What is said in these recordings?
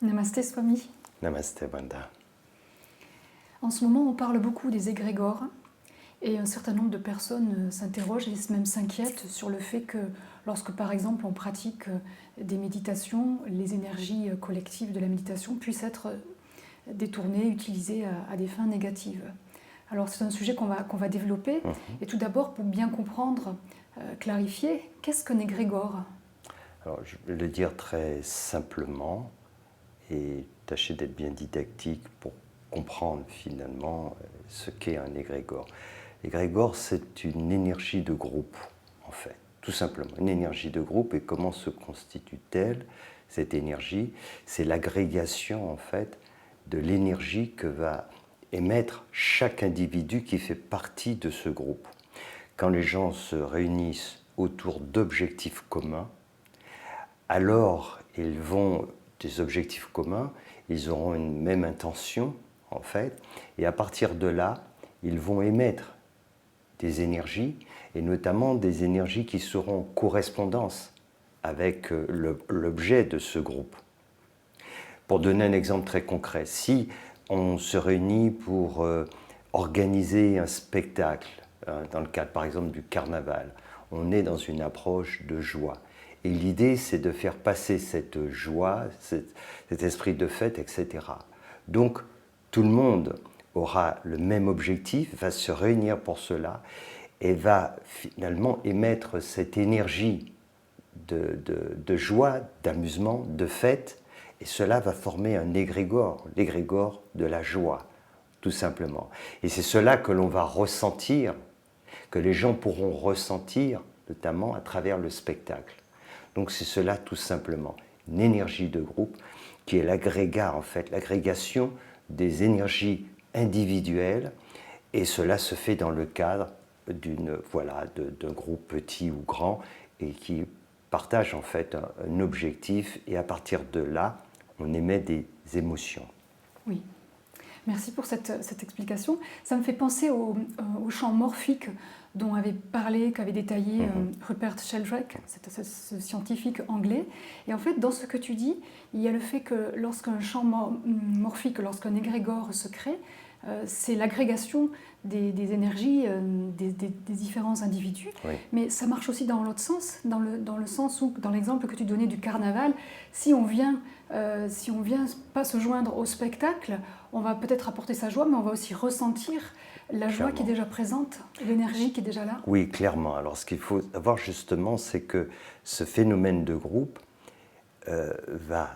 Namasté Swami. Namaste Wanda. En ce moment, on parle beaucoup des égrégores et un certain nombre de personnes s'interrogent et même s'inquiètent sur le fait que lorsque, par exemple, on pratique des méditations, les énergies collectives de la méditation puissent être détournées, utilisées à des fins négatives. Alors c'est un sujet qu'on va développer. Et tout d'abord, pour bien comprendre, clarifier, qu'est-ce qu'un égrégore ? Alors, je vais le dire très simplement et tâcher d'être bien didactique pour comprendre finalement ce qu'est un égrégore. L'égrégore, c'est une énergie de groupe, en fait, tout simplement. Une énergie de groupe, et comment se constitue-t-elle, cette énergie? C'est l'agrégation, en fait, de l'énergie que va émettre chaque individu qui fait partie de ce groupe. Quand les gens se réunissent autour d'objectifs communs, alors ils vont des objectifs communs, ils auront une même intention en fait, et à partir de là, ils vont émettre des énergies, et notamment des énergies qui seront en correspondance avec l'objet de ce groupe. Pour donner un exemple très concret, si on se réunit pour organiser un spectacle, dans le cadre par exemple du carnaval, on est dans une approche de joie. Et l'idée, c'est de faire passer cette joie, cet esprit de fête, etc. Donc, tout le monde aura le même objectif, va se réunir pour cela et va finalement émettre cette énergie de joie, d'amusement, de fête, et cela va former un égrégore, l'égrégore de la joie, tout simplement. Et c'est cela que l'on va ressentir, que les gens pourront ressentir, notamment à travers le spectacle. Donc c'est cela tout simplement, une énergie de groupe qui est l'agrégat en fait, l'agrégation des énergies individuelles, et cela se fait dans le cadre d'un groupe petit ou grand et qui partage en fait un objectif, et à partir de là, on émet des émotions. Oui. Merci pour cette explication. Ça me fait penser au champ morphique dont avait parlé, qu'avait détaillé Rupert Sheldrake, ce scientifique anglais. Et en fait, dans ce que tu dis, il y a le fait que lorsqu'un champ morphique, lorsqu'un égrégore se crée, c'est l'agrégation des énergies des différents individus. Oui. Mais ça marche aussi dans l'autre sens, dans le sens où, dans l'exemple que tu donnais du carnaval, si on vient pas se joindre au spectacle, on va peut-être apporter sa joie, mais on va aussi ressentir la joie qui est déjà présente, l'énergie qui est déjà là. Oui, clairement. Alors ce qu'il faut savoir justement, c'est que ce phénomène de groupe va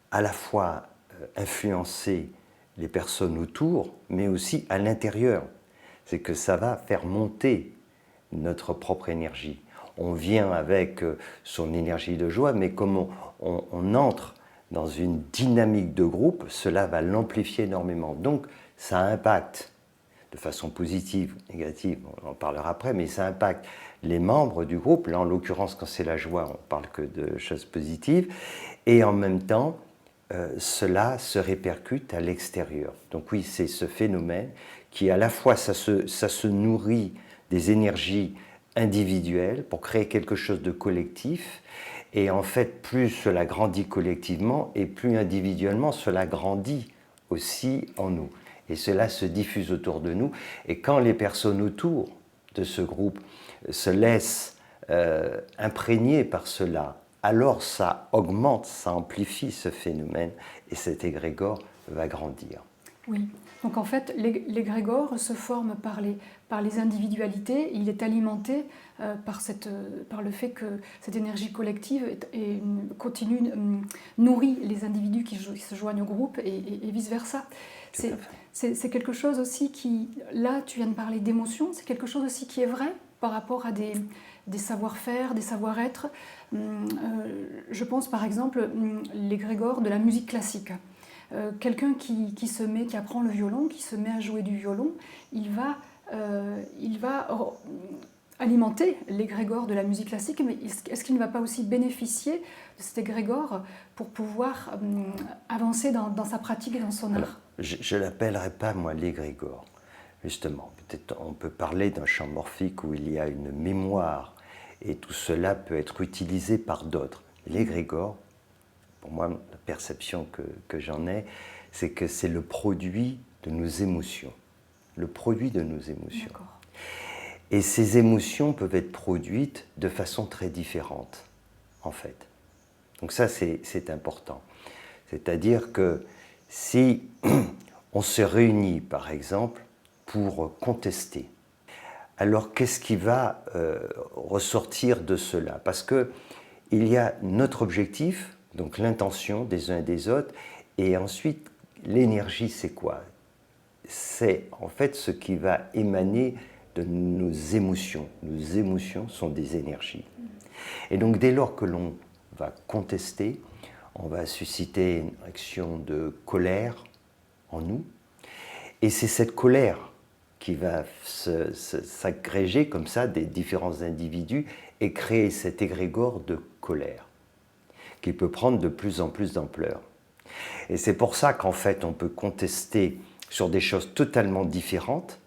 à la fois influencer les personnes autour, mais aussi à l'intérieur. C'est que ça va faire monter notre propre énergie. On vient avec son énergie de joie, mais comme on entre dans une dynamique de groupe, cela va l'amplifier énormément. Donc ça impacte de façon positive, négative, on en parlera après, mais ça impacte les membres du groupe. Là, en l'occurrence, quand c'est la joie, on parle que de choses positives. Et en même temps, cela se répercute à l'extérieur. Donc oui, c'est ce phénomène qui, à la fois, ça se nourrit des énergies individuelles pour créer quelque chose de collectif. Et en fait, plus cela grandit collectivement, et plus individuellement, cela grandit aussi en nous. Et cela se diffuse autour de nous. Et quand les personnes autour de ce groupe se laissent imprégner par cela, alors ça augmente, ça amplifie ce phénomène, et cet égrégore va grandir. Oui, donc en fait, l'égrégore se forme par les individualités, il est alimenté par le fait que cette énergie collective nourrit les individus qui se joignent au groupe, et vice-versa. C'est quelque chose aussi qui, là tu viens de parler d'émotion, c'est quelque chose aussi qui est vrai par rapport à des savoir-faire, des savoir-être. Je pense par exemple l'égrégore de la musique classique. Quelqu'un qui apprend le violon, qui se met à jouer du violon, il va alimenter l'égrégore de la musique classique, mais est-ce qu'il ne va pas aussi bénéficier de cet égrégore pour pouvoir avancer dans sa pratique et dans son art? Alors, je ne l'appellerai pas, moi, l'égrégore, justement. Peut-être on peut parler d'un champ morphique où il y a une mémoire, et tout cela peut être utilisé par d'autres. L'égrégore, pour moi, la perception que j'en ai, c'est que c'est le produit de nos émotions. Le produit de nos émotions. Et ces émotions peuvent être produites de façon très différente, en fait. Donc ça, c'est important. C'est-à-dire que si on se réunit, par exemple, pour contester, alors qu'est-ce qui va ressortir de cela? Parce qu'il y a notre objectif, donc l'intention des uns et des autres, et ensuite, l'énergie, c'est quoi? C'est en fait ce qui va émaner de nos émotions. Nos émotions sont des énergies. Et donc, dès lors que l'on va contester, on va susciter une réaction de colère en nous. Et c'est cette colère qui va s'agréger comme ça des différents individus et créer cet égrégore de colère qui peut prendre de plus en plus d'ampleur. Et c'est pour ça qu'en fait on peut contester sur des choses totalement différentes,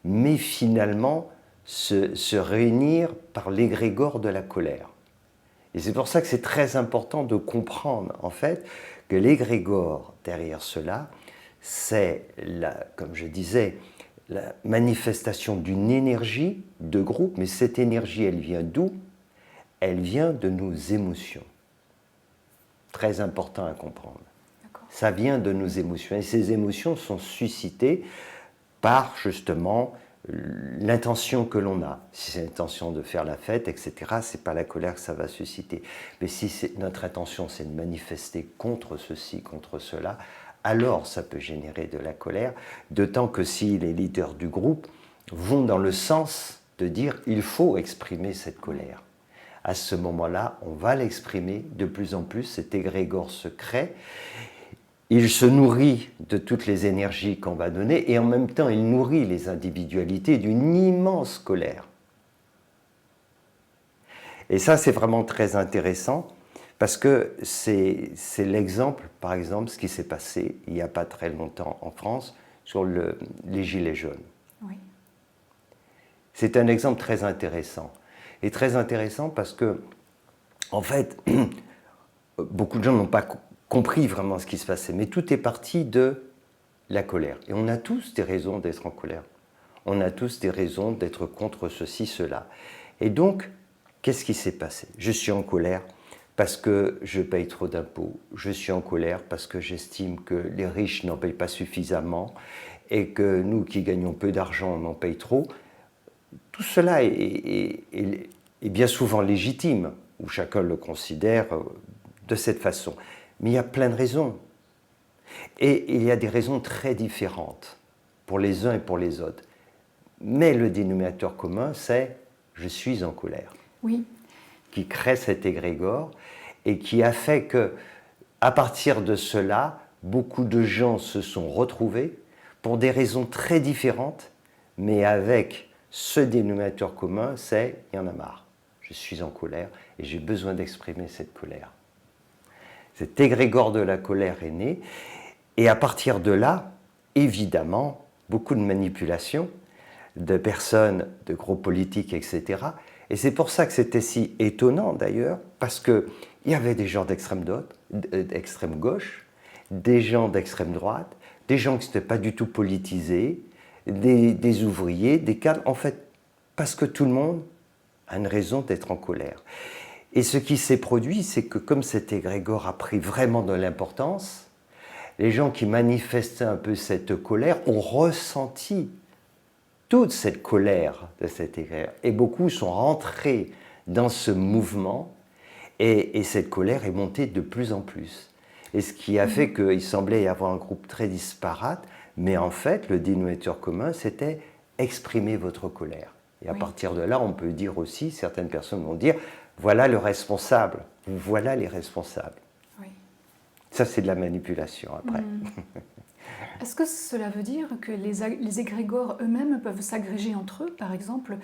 mais finalement se réunir par l'égrégore de la colère. Et c'est pour ça que c'est très important de comprendre en fait que l'égrégore derrière cela, c'est, comme je disais, la manifestation d'une énergie de groupe, mais cette énergie, elle vient d'où? Elle vient de nos émotions. Très important à comprendre. Ça vient de nos émotions, et ces émotions sont suscitées par justement l'intention que l'on a. Si c'est l'intention de faire la fête, etc., c'est pas la colère que ça va susciter. Mais si notre intention, c'est de manifester contre ceci, contre cela, alors ça peut générer de la colère, d'autant que si les leaders du groupe vont dans le sens de dire il faut exprimer cette colère. À ce moment-là, on va l'exprimer de plus en plus, cet égrégore se crée. Il se nourrit de toutes les énergies qu'on va donner et en même temps, il nourrit les individualités d'une immense colère. Et ça, c'est vraiment très intéressant parce que c'est l'exemple, par exemple, ce qui s'est passé il n'y a pas très longtemps en France sur les Gilets jaunes. Oui. C'est un exemple très intéressant. Et très intéressant parce que, en fait, beaucoup de gens n'ont pas compris vraiment ce qui se passait, mais tout est parti de la colère. Et on a tous des raisons d'être en colère. On a tous des raisons d'être contre ceci, cela. Et donc, qu'est-ce qui s'est passé? Je suis en colère parce que je paye trop d'impôts. Je suis en colère parce que j'estime que les riches n'en payent pas suffisamment et que nous qui gagnons peu d'argent, on en paye trop. Tout cela est bien souvent légitime, ou chacun le considère de cette façon. Mais il y a plein de raisons. Et il y a des raisons très différentes pour les uns et pour les autres. Mais le dénominateur commun, c'est « je suis en colère ». Oui. Qui crée cet égrégore et qui a fait que, à partir de cela, beaucoup de gens se sont retrouvés pour des raisons très différentes, mais avec ce dénominateur commun, c'est « il y en a marre, je suis en colère et j'ai besoin d'exprimer cette colère ». Cet égrégore de la colère est né, et à partir de là, évidemment, beaucoup de manipulations de personnes, de groupes politiques, etc. Et c'est pour ça que c'était si étonnant d'ailleurs, parce qu'il y avait des gens d'extrême gauche, des gens d'extrême droite, des gens qui n'étaient pas du tout politisés, des ouvriers, des cadres, en fait, parce que tout le monde a une raison d'être en colère. Et ce qui s'est produit, c'est que comme cet égrégore a pris vraiment de l'importance, les gens qui manifestaient un peu cette colère ont ressenti toute cette colère de cet égrégore. Et beaucoup sont rentrés dans ce mouvement et cette colère est montée de plus en plus. Et ce qui a fait qu'il semblait y avoir un groupe très disparate, mais en fait, le dénominateur commun, c'était exprimer votre colère. Et à partir de là, on peut dire aussi, certaines personnes vont dire, voilà le responsable, voilà les responsables. Oui. Ça, c'est de la manipulation après. Est-ce que cela veut dire que les égrégores eux-mêmes peuvent s'agréger entre eux? Par exemple,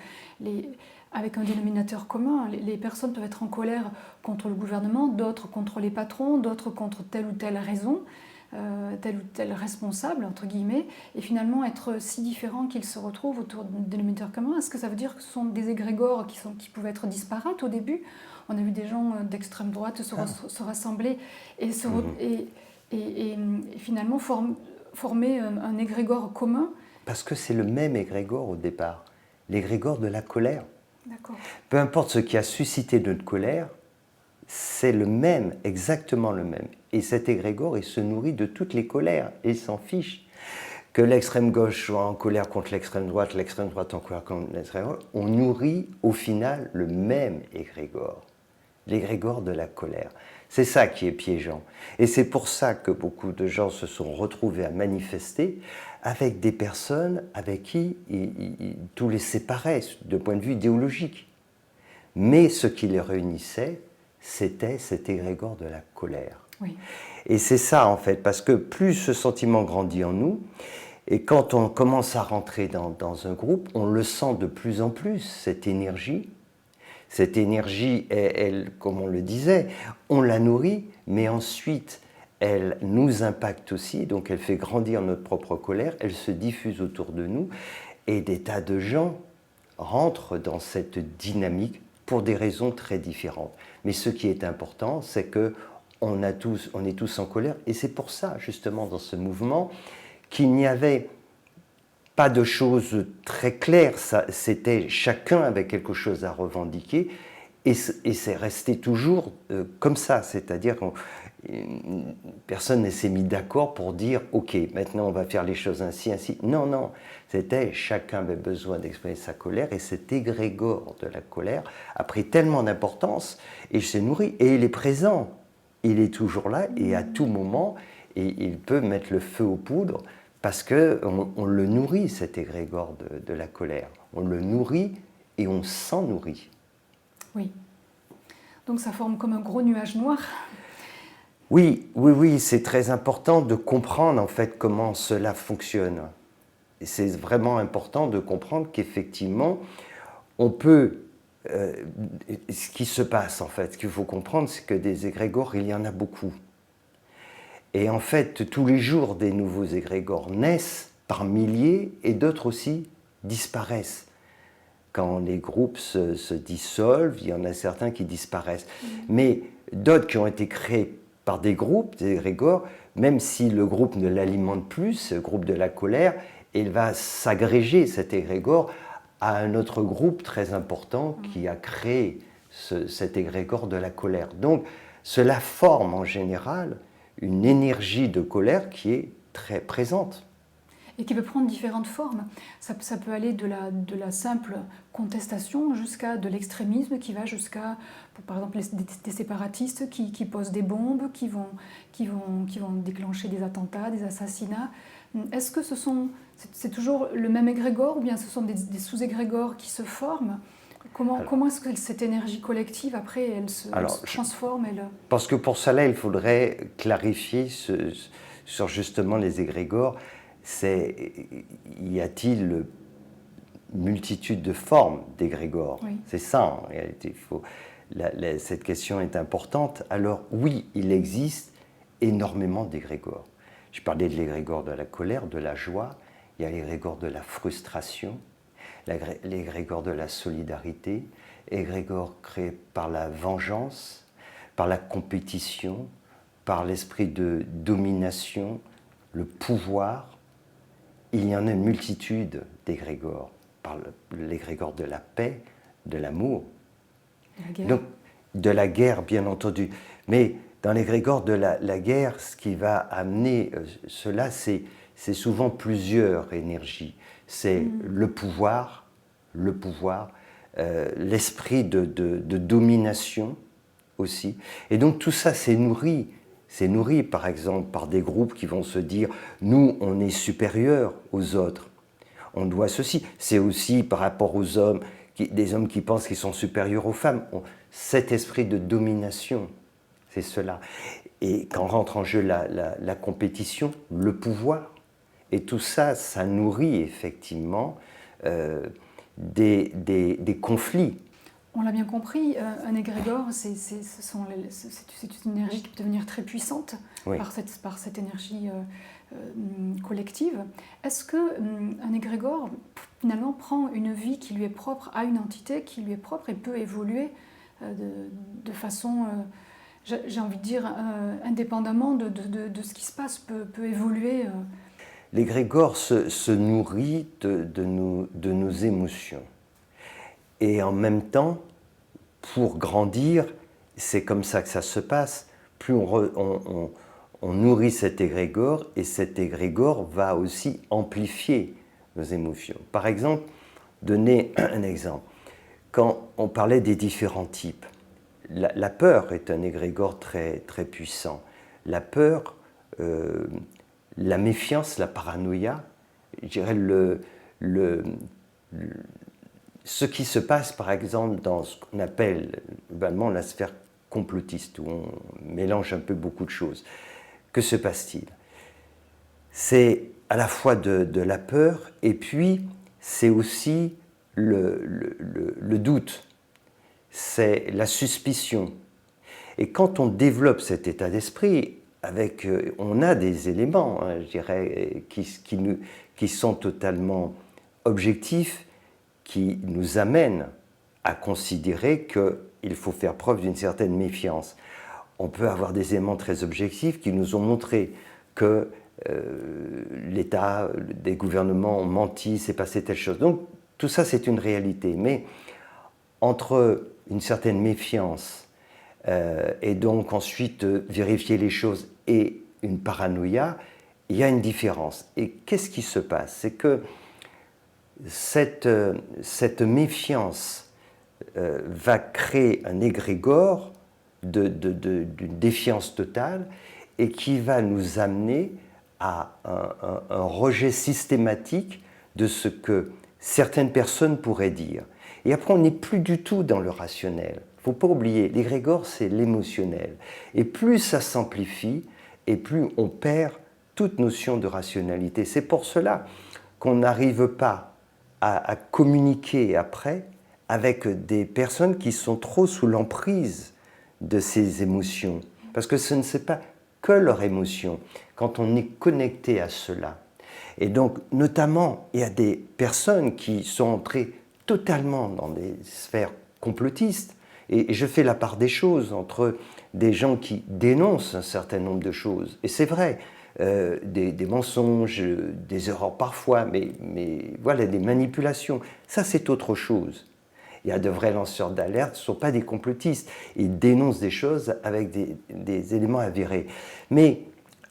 avec un dénominateur commun, les personnes peuvent être en colère contre le gouvernement, d'autres contre les patrons, d'autres contre telle ou telle raison, tel ou tel responsable, entre guillemets, et finalement être si différents qu'ils se retrouvent autour d'un dénominateur commun. Est-ce que ça veut dire que ce sont des égrégores qui pouvaient être disparates au début, On a vu des gens d'extrême droite se rassembler et, et finalement former un égrégore commun. Parce que c'est le même égrégore au départ, l'égrégore de la colère. D'accord. Peu importe ce qui a suscité notre colère, c'est le même, exactement le même. Et cet égrégore, il se nourrit de toutes les colères, et il s'en fiche. Que l'extrême gauche soit en colère contre l'extrême droite en colère contre l'extrême droite, on nourrit au final le même égrégore, l'égrégore de la colère. C'est ça qui est piégeant. Et c'est pour ça que beaucoup de gens se sont retrouvés à manifester avec des personnes avec qui tout les séparait de point de vue idéologique. Mais ce qui les réunissait, c'était cet égrégore de la colère. Oui. Et c'est ça en fait, parce que plus ce sentiment grandit en nous, et quand on commence à rentrer dans un groupe, on le sent de plus en plus, cette énergie. Cette énergie, elle, comme on le disait, on la nourrit, mais ensuite, elle nous impacte aussi, donc elle fait grandir notre propre colère, elle se diffuse autour de nous, et des tas de gens rentrent dans cette dynamique pour des raisons très différentes. Mais ce qui est important, c'est que on est tous en colère, et c'est pour ça, justement, dans ce mouvement, qu'il n'y avait pas de choses très claires, c'était chacun avait quelque chose à revendiquer, et c'est resté toujours comme ça, c'est-à-dire que personne ne s'est mis d'accord pour dire « Ok, maintenant on va faire les choses ainsi, ainsi ». Non, non, c'était chacun avait besoin d'exprimer sa colère, et cet égrégore de la colère a pris tellement d'importance, et s'est nourri, et il est présent, il est toujours là, et à tout moment, et il peut mettre le feu aux poudres, parce qu'on le nourrit, cet égrégore de la colère. On le nourrit et on s'en nourrit. Oui. Donc ça forme comme un gros nuage noir. Oui, oui, oui, c'est très important de comprendre en fait comment cela fonctionne. Et c'est vraiment important de comprendre qu'effectivement, on peut... ce qui se passe en fait, ce qu'il faut comprendre, c'est que des égrégores, il y en a beaucoup. Et en fait, tous les jours, des nouveaux égrégores naissent par milliers et d'autres aussi disparaissent. Quand les groupes se dissolvent, il y en a certains qui disparaissent. Mais d'autres qui ont été créés par des groupes, des égrégores, même si le groupe ne l'alimente plus, ce groupe de la colère, il va s'agréger, cet égrégore, à un autre groupe très important qui a créé cet égrégore de la colère. Donc, cela forme en général une énergie de colère qui est très présente. Et qui peut prendre différentes formes. Ça peut aller de la simple contestation jusqu'à de l'extrémisme qui va jusqu'à, par exemple, des séparatistes qui posent des bombes, qui vont déclencher des attentats, des assassinats. Est-ce que c'est toujours le même égrégore ou bien ce sont des sous-égrégores qui se forment ? Comment est-ce que cette énergie collective, après, elle se transforme Parce que pour cela, il faudrait clarifier sur justement les égrégores. Y a-t-il une multitude de formes d'égrégores? Oui. C'est ça, en réalité. Cette question est importante. Alors oui, il existe énormément d'égrégores. Je parlais de l'égrégore de la colère, de la joie. Il y a l'égrégore de la frustration, l'égrégore de la solidarité, égrégore créé par la vengeance, par la compétition, par l'esprit de domination, le pouvoir. Il y en a une multitude d'égrégores, par l'égrégore de la paix, de l'amour, de la guerre, bien entendu. Mais dans l'égrégore de la guerre, ce qui va amener cela, c'est souvent plusieurs énergies. C'est le pouvoir, l'esprit de domination aussi. Et donc tout ça, c'est nourri. C'est nourri, par exemple, par des groupes qui vont se dire « nous, on est supérieurs aux autres, on doit ceci ». C'est aussi par rapport aux hommes, des hommes qui pensent qu'ils sont supérieurs aux femmes. Cet esprit de domination, c'est cela. Et quand rentre en jeu la compétition, le pouvoir, et tout ça, ça nourrit effectivement des conflits. On l'a bien compris, un égrégore, c'est une énergie qui peut devenir très puissante par cette énergie collective. Est-ce qu'un égrégore, finalement, prend une vie qui lui est propre, a une entité qui lui est propre et peut évoluer de façon, j'ai envie de dire, indépendamment de ce qui se passe, peut évoluer. L'égrégore se nourrit de nos émotions. Et en même temps, pour grandir, c'est comme ça que ça se passe, plus on nourrit cet égrégore, et cet égrégore va aussi amplifier nos émotions. Par exemple, donner un exemple. Quand on parlait des différents types, la peur est un égrégore très, très puissant. La peur, la méfiance, la paranoïa, je dirais ce qui se passe par exemple dans ce qu'on appelle globalement la sphère complotiste, où on mélange un peu beaucoup de choses. Que se passe-t-il? C'est à la fois de la peur, et puis c'est aussi le doute, c'est la suspicion. Et quand on développe cet état d'esprit, on a des éléments, hein, je dirais, qui sont totalement objectifs, qui nous amènent à considérer qu'il faut faire preuve d'une certaine méfiance. On peut avoir des éléments très objectifs qui nous ont montré que l'État, des gouvernements ont menti, s'est passé telle chose. Donc tout ça, c'est une réalité. Mais entre une certaine méfiance et donc ensuite vérifier les choses et une paranoïa, il y a une différence. Et qu'est-ce qui se passe? C'est que cette méfiance va créer un égrégore d'une défiance totale, et qui va nous amener à un rejet systématique de ce que certaines personnes pourraient dire. Et après, on n'est plus du tout dans le rationnel. Il ne faut pas oublier, l'égrégore, c'est l'émotionnel. Et plus ça s'amplifie, et plus on perd toute notion de rationalité. C'est pour cela qu'on n'arrive pas à communiquer après avec des personnes qui sont trop sous l'emprise de ces émotions. Parce que ce ne c'est pas que leur émotion, quand on est connecté à cela. Et donc, notamment, il y a des personnes qui sont entrées totalement dans des sphères complotistes, et je fais la part des choses entre des gens qui dénoncent un certain nombre de choses, et c'est vrai, des mensonges, des erreurs parfois, mais voilà, des manipulations, ça c'est autre chose. Il y a de vrais lanceurs d'alerte, ce ne sont pas des complotistes, ils dénoncent des choses avec des éléments avérés. Mais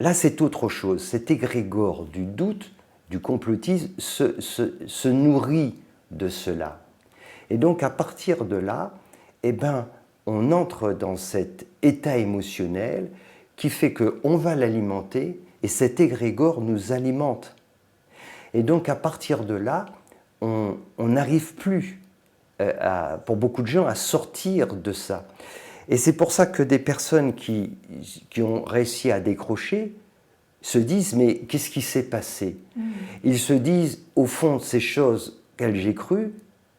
là c'est autre chose, cet égrégore du doute, du complotisme, se nourrit de cela. Et donc à partir de là, eh ben, on entre dans cet état émotionnel qui fait qu'on va l'alimenter, et cet égrégore nous alimente. Et donc à partir de là, on n'arrive plus, pour beaucoup de gens, à sortir de ça. Et c'est pour ça que des personnes qui ont réussi à décrocher se disent « mais qu'est-ce qui s'est passé ?» Ils se disent, au fond, ces choses qu'elles j'ai crues,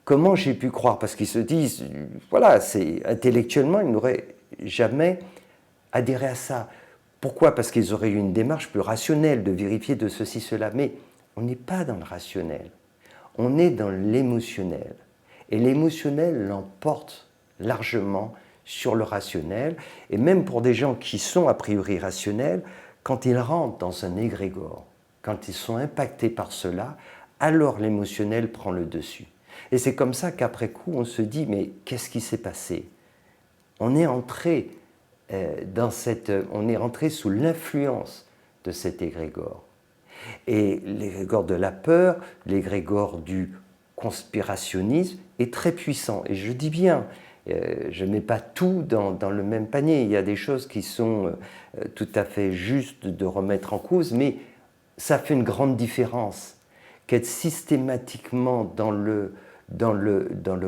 comment j'ai pu croire? Parce qu'ils se disent, voilà, intellectuellement, ils n'auraient jamais adhéré à ça. Pourquoi? Parce qu'ils auraient eu une démarche plus rationnelle de vérifier de ceci, cela. Mais on n'est pas dans le rationnel, on est dans l'émotionnel. Et l'émotionnel l'emporte largement sur le rationnel. Et même pour des gens qui sont a priori rationnels, quand ils rentrent dans un égrégore, quand ils sont impactés par cela, alors l'émotionnel prend le dessus. Et c'est comme ça qu'après coup, on se dit, mais qu'est-ce qui s'est passé? On est entré sous l'influence de cet égrégore. Et l'égrégore de la peur, l'égrégore du conspirationnisme est très puissant. Et je dis bien, je ne mets pas tout dans le même panier. Il y a des choses qui sont tout à fait justes de remettre en cause, mais ça fait une grande différence qu'être systématiquement dans le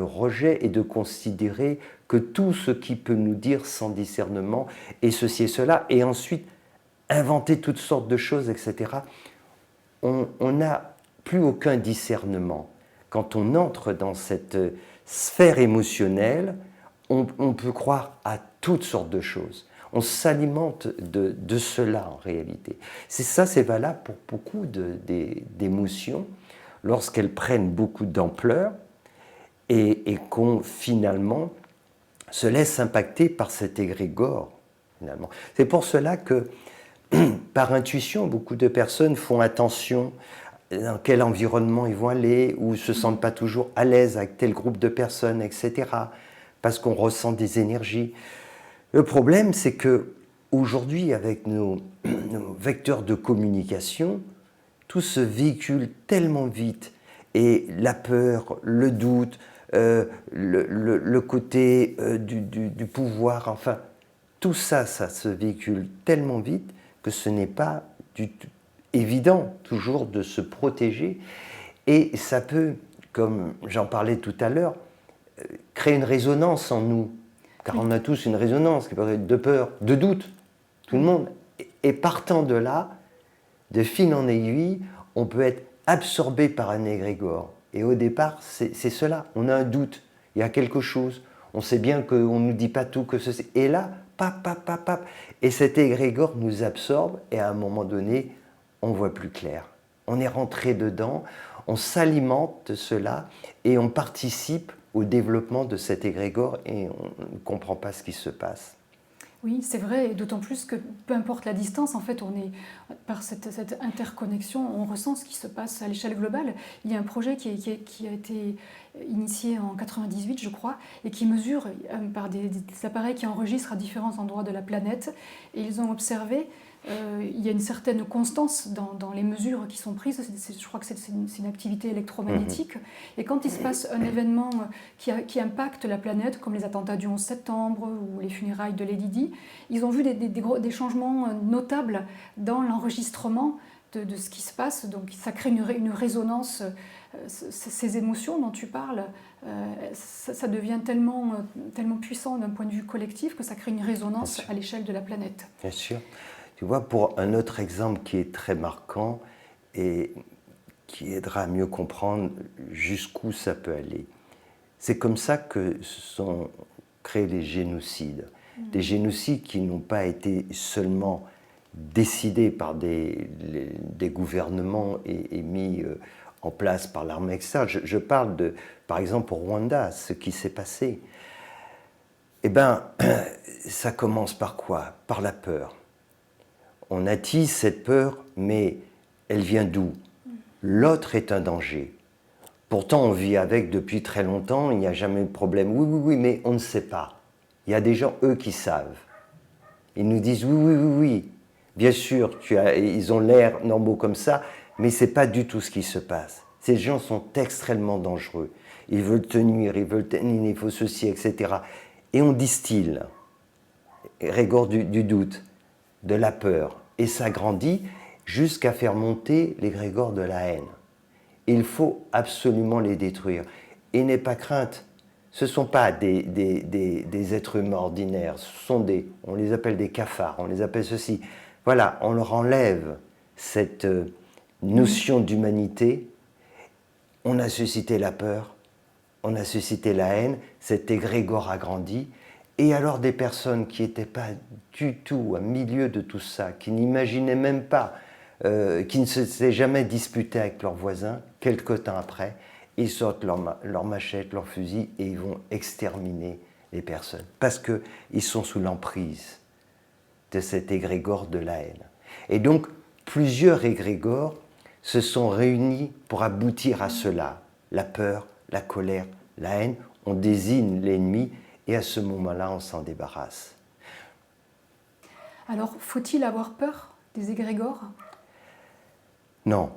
rejet et de considérer que tout ce qui peut nous dire sans discernement est ceci et cela, et ensuite inventer toutes sortes de choses, etc. On n'a plus aucun discernement. Quand on entre dans cette sphère émotionnelle, on peut croire à toutes sortes de choses. On s'alimente de cela en réalité. C'est valable pour beaucoup d'émotions, lorsqu'elles prennent beaucoup d'ampleur et qu'on finalement se laissent impacter par cet égrégore, finalement. C'est pour cela que, par intuition, beaucoup de personnes font attention dans quel environnement ils vont aller, ou ne se sentent pas toujours à l'aise avec tel groupe de personnes, etc. Parce qu'on ressent des énergies. Le problème, c'est que aujourd'hui, avec nos vecteurs de communication, tout se véhicule tellement vite. Et la peur, le doute, le côté du pouvoir, enfin, tout ça, ça se véhicule tellement vite que ce n'est pas du tout évident toujours de se protéger. Et ça peut, comme j'en parlais tout à l'heure, créer une résonance en nous. Car on a tous une résonance qui peut être de peur, de doute, tout le monde. Et partant de là, de fil en aiguille, on peut être absorbé par un égrégore. Et au départ, c'est cela. On a un doute, il y a quelque chose. On sait bien qu'on ne nous dit pas tout, que ceci. Et là, pap, pap, pap, pap. Et cet égrégore nous absorbe et à un moment donné, on voit plus clair. On est rentré dedans, on s'alimente de cela et on participe au développement de cet égrégore et on ne comprend pas ce qui se passe. Oui, c'est vrai, et d'autant plus que peu importe la distance, en fait, on est, par cette interconnexion, on ressent ce qui se passe à l'échelle globale. Il y a un projet qui a été initié en 98, je crois, et qui mesure par des appareils qui enregistrent à différents endroits de la planète. Et ils ont observé, il y a une certaine constance dans les mesures qui sont prises. Je crois que c'est une activité électromagnétique. Et quand il se passe un événement qui impacte la planète, comme les attentats du 11 septembre ou les funérailles de Lady Di, ils ont vu des changements notables dans l'enregistrement de ce qui se passe. Donc ça crée une résonance. Ces émotions dont tu parles, ça devient tellement puissant d'un point de vue collectif que ça crée une résonance à l'échelle de la planète. Bien sûr. Tu vois, pour un autre exemple qui est très marquant et qui aidera à mieux comprendre jusqu'où ça peut aller, c'est comme ça que se sont créés les génocides. Des génocides qui n'ont pas été seulement décidés par des gouvernements et mis en place par l'armée extérieure. Je parle de, par exemple, au Rwanda, ce qui s'est passé. Eh bien, ça commence par quoi? Par la peur. On attise cette peur, mais elle vient d'où? L'autre est un danger. Pourtant, on vit avec depuis très longtemps, il n'y a jamais eu de problème. Oui, oui, oui, mais on ne sait pas. Il y a des gens, eux, qui savent. Ils nous disent oui, oui, oui, oui. Bien sûr, ils ont l'air normaux comme ça, mais ce n'est pas du tout ce qui se passe. Ces gens sont extrêmement dangereux. Ils veulent te nuire, ils veulent tenir, il faut ceci, etc. Et on distille, régord du doute, de la peur. Et ça grandit jusqu'à faire monter l'égrégore de la haine. Il faut absolument les détruire. Et n'aie pas crainte. Ce ne sont pas des êtres humains ordinaires. Ce sont on les appelle des cafards, on les appelle ceci. Voilà, on leur enlève cette notion d'humanité. On a suscité la peur, on a suscité la haine, cet égrégore a grandi. Et alors des personnes qui n'étaient pas du tout au milieu de tout ça, qui n'imaginaient même pas, qui ne s'étaient jamais disputés avec leurs voisins, quelque temps après, ils sortent leur machette, leur fusil et ils vont exterminer les personnes. Parce qu'ils sont sous l'emprise de cet égrégore de la haine. Et donc, plusieurs égrégores se sont réunis pour aboutir à cela. La peur, la colère, la haine, on désigne l'ennemi et à ce moment-là, on s'en débarrasse. Alors, faut-il avoir peur des égrégores? Non,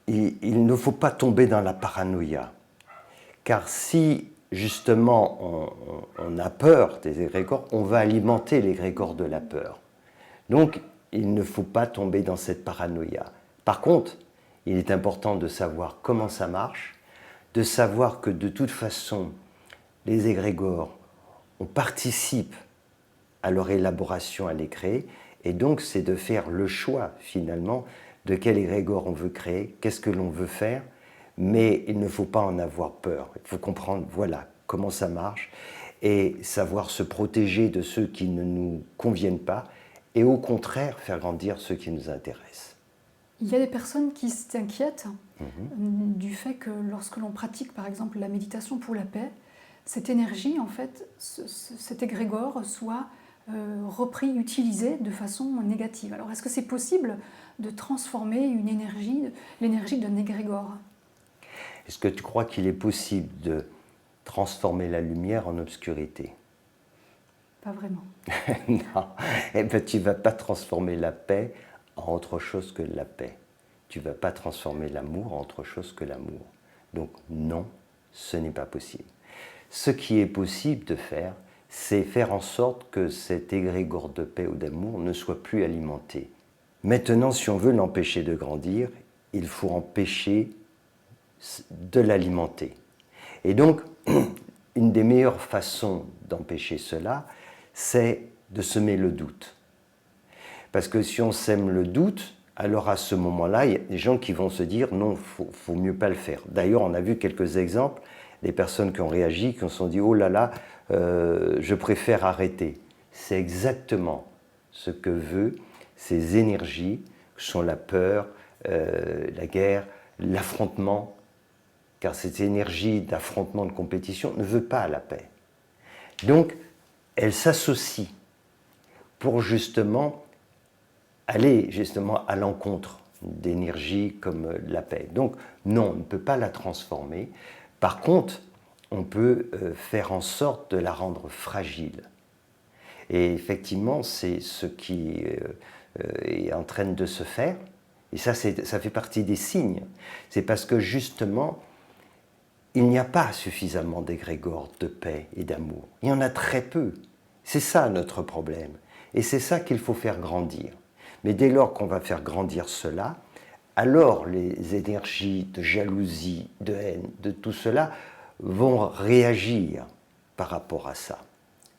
il ne faut pas tomber dans la paranoïa. Car si, justement, on a peur des égrégores, on va alimenter l'égrégore de la peur. Donc, il ne faut pas tomber dans cette paranoïa. Par contre, il est important de savoir comment ça marche, de savoir que de toute façon, les égrégores, on participe à leur élaboration, à les créer, et donc c'est de faire le choix, finalement, de quel égrégore on veut créer, qu'est-ce que l'on veut faire, mais il ne faut pas en avoir peur. Il faut comprendre, voilà, comment ça marche, et savoir se protéger de ceux qui ne nous conviennent pas, et au contraire, faire grandir ceux qui nous intéressent. Il y a des personnes qui s'inquiètent du fait que lorsque l'on pratique, par exemple, la méditation pour la paix, cette énergie, en fait, cet égrégore soit repris, utilisé de façon négative. Alors, est-ce que c'est possible de transformer une énergie, l'énergie d'un égrégore? Est-ce que tu crois qu'il est possible de transformer la lumière en obscurité? Pas vraiment. Non, eh ben, tu ne vas pas transformer la paix en autre chose que la paix. Tu ne vas pas transformer l'amour en autre chose que l'amour. Donc non, ce n'est pas possible. Ce qui est possible de faire, c'est faire en sorte que cet égrégore de paix ou d'amour ne soit plus alimenté. Maintenant, si on veut l'empêcher de grandir, il faut empêcher de l'alimenter. Et donc, une des meilleures façons d'empêcher cela, c'est de semer le doute. Parce que si on sème le doute, alors à ce moment-là, il y a des gens qui vont se dire non, faut mieux pas le faire. D'ailleurs, on a vu quelques exemples, des personnes qui ont réagi, qui se sont dit oh là là, je préfère arrêter. C'est exactement ce que veulent ces énergies, que sont la peur, la guerre, l'affrontement, car cette énergie d'affrontement, de compétition ne veut pas la paix. Donc, elle s'associe pour justement aller à l'encontre d'énergies comme la paix. Donc, non, on ne peut pas la transformer. Par contre, on peut faire en sorte de la rendre fragile. Et effectivement, c'est ce qui est en train de se faire. Et ça fait partie des signes. C'est parce que justement, il n'y a pas suffisamment d'égrégores de paix et d'amour. Il y en a très peu. C'est ça notre problème. Et c'est ça qu'il faut faire grandir. Mais dès lors qu'on va faire grandir cela, alors les énergies de jalousie, de haine, de tout cela vont réagir par rapport à ça.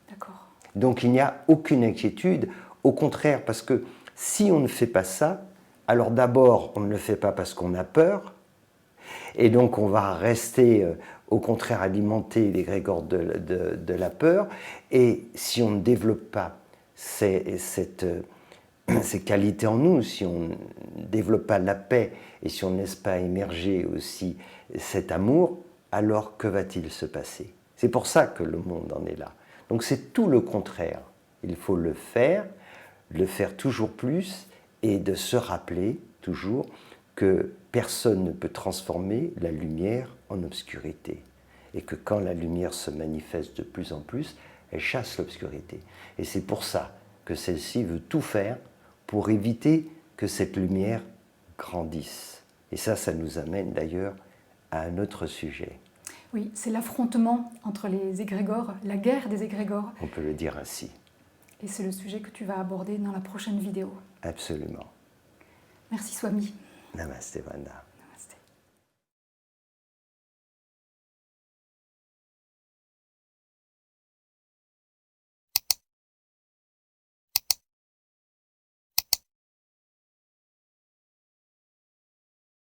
D'accord. Donc il n'y a aucune inquiétude, au contraire, parce que si on ne fait pas ça, alors d'abord on ne le fait pas parce qu'on a peur, et donc on va rester au contraire alimenter l'égrégore de la peur, et si on ne développe pas ces qualités en nous, si on ne développe pas la paix et si on ne laisse pas émerger aussi cet amour, alors que va-t-il se passer? C'est pour ça que le monde en est là. Donc c'est tout le contraire. Il faut le faire toujours plus et de se rappeler toujours que personne ne peut transformer la lumière en obscurité. Et que quand la lumière se manifeste de plus en plus, elle chasse l'obscurité. Et c'est pour ça que celle-ci veut tout faire pour éviter que cette lumière grandisse. Et ça nous amène d'ailleurs à un autre sujet. Oui, c'est l'affrontement entre les égrégores, la guerre des égrégores. On peut le dire ainsi. Et c'est le sujet que tu vas aborder dans la prochaine vidéo. Absolument. Merci Swami. Namaste Vanda.